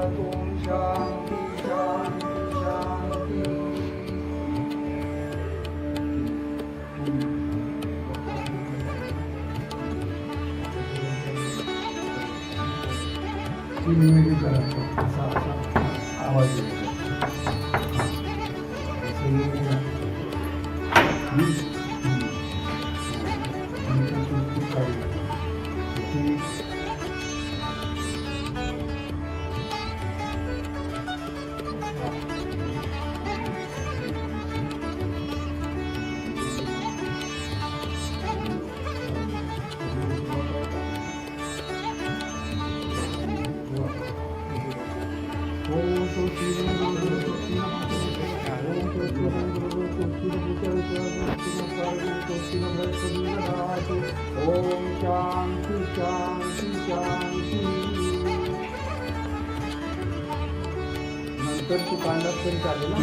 ओम शांती शांती शांती. आवाज येतो. ओम शांति शांति शांति. नंतर तू कांडात तरी चालेल ना.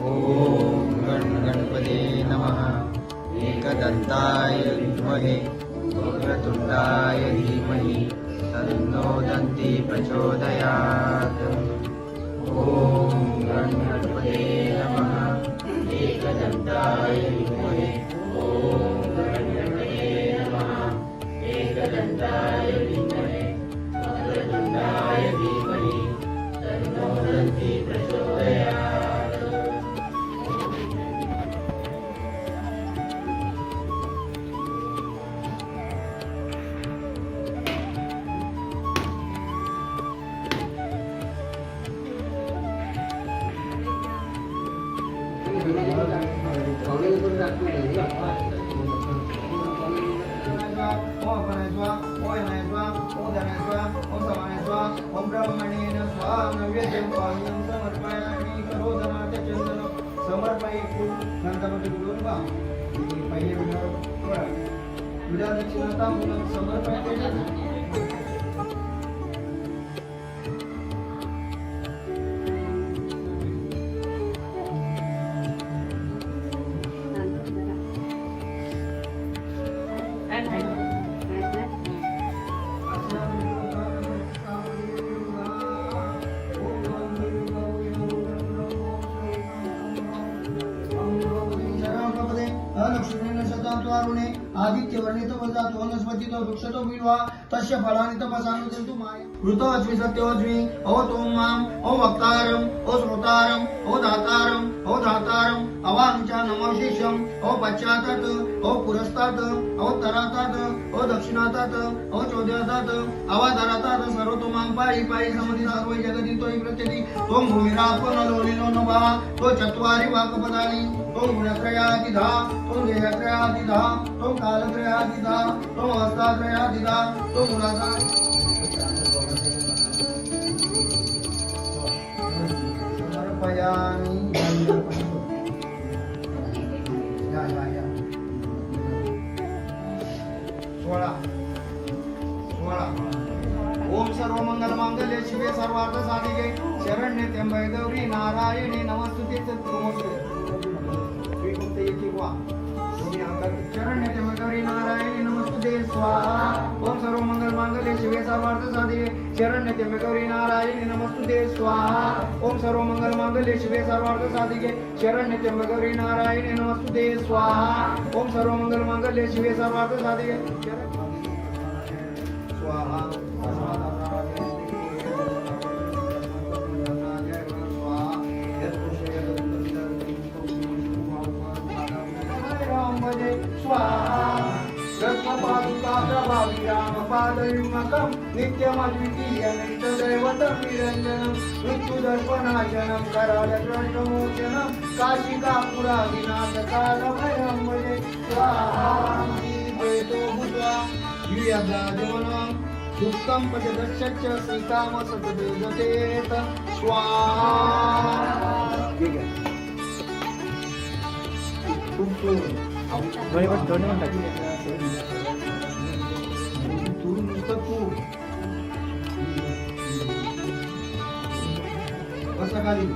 ओम गणपते नमः. एकदन्ताय विद्महे वक्रतुण्डाय धीमहि तन्नो दन्ति प्रचोदयात्. ओम गणपते नमः. एकदन्ताय विद्महे ओम गणपते नमः. एकदन्ताय विद्महे वक्रतुण्डाय धीमहि तन्नो दन्ति प्रचोदयात्. ओम ब्रह्मणेन स्वाहा नैवेद्यं पाह्यं समर्पयामि करोदनाथ चंदनं समर्पयेत्. नंतर बोलून बा पहिले विडा दक्षिणता म्हणून समर्पयाचे. आदित्य वर्णित वजातो वनस्पतीतो वृक्षतो विद्वा तस्य फलानि तपसानुजन्तु माया. ऋतो अश्वी सत्योज्वी अवतोम माम ओ वक्तारम ओ श्रोतारम ओ दातारम ओ धातारम अवांचा नमोशिषम ओ पश्चातात ओ पुरस्तात ओ तरातात ओ दक्षिणातात ओ चौद्यातात अवाधरातात सर्वतो माम पायी पायी समधी सर्व जगती तोहि प्रत्यती तोम भूमिरापन लोलिनो नभा तो चत्वारि वाकपदानि तो गुणत्रयादिधा तो देहत्रयादिधा तो कालत्रयादिधा तो अवस्थात्रयादिधा तो गुणाचा. समर्पयामि. या 16 ओम सर्व मंगल मांगल्ये शिवे सर्वार्थ साधिके शरण्ये त्र्यंबके गौरी नारायणी नमस्तुते. शरण्ये त्र्यंबके गौरी नारायणी नमस्तुते स्वाहा. ओम सर्व मंगल मांगल्ये शिवे सर्वार्थ साधिके शरण्ये त्र्यंबके गौरी नारायणी नमस्तुते स्वाहा. ओम सर्व मंगल मांगल्ये शिवे सर्वार्थ साधिके शरण्ये त्र्यंबके गौरी नारायणी नमस्तुते स्वाहा. ओम सर्व मंगल मांगल्ये शिवे सर्वार्थ साधिके स्वाहा. रामपादयुग्मकं नित्यमद्वितीयं नित्यदैवतं निरञ्जनं मृत्युदर्पणाशनं करालद्रष्टमोचनं काशिकापुरादिनाथकालभयं भजे स्वाहा श्रीद्वैतो भूत्वा युयगाजवनं दुःखं पचदश्च श्रीकाम सतदेजतेत स्वाहा दोन्ही पण टाकले तू नुसतं तू कसं खाली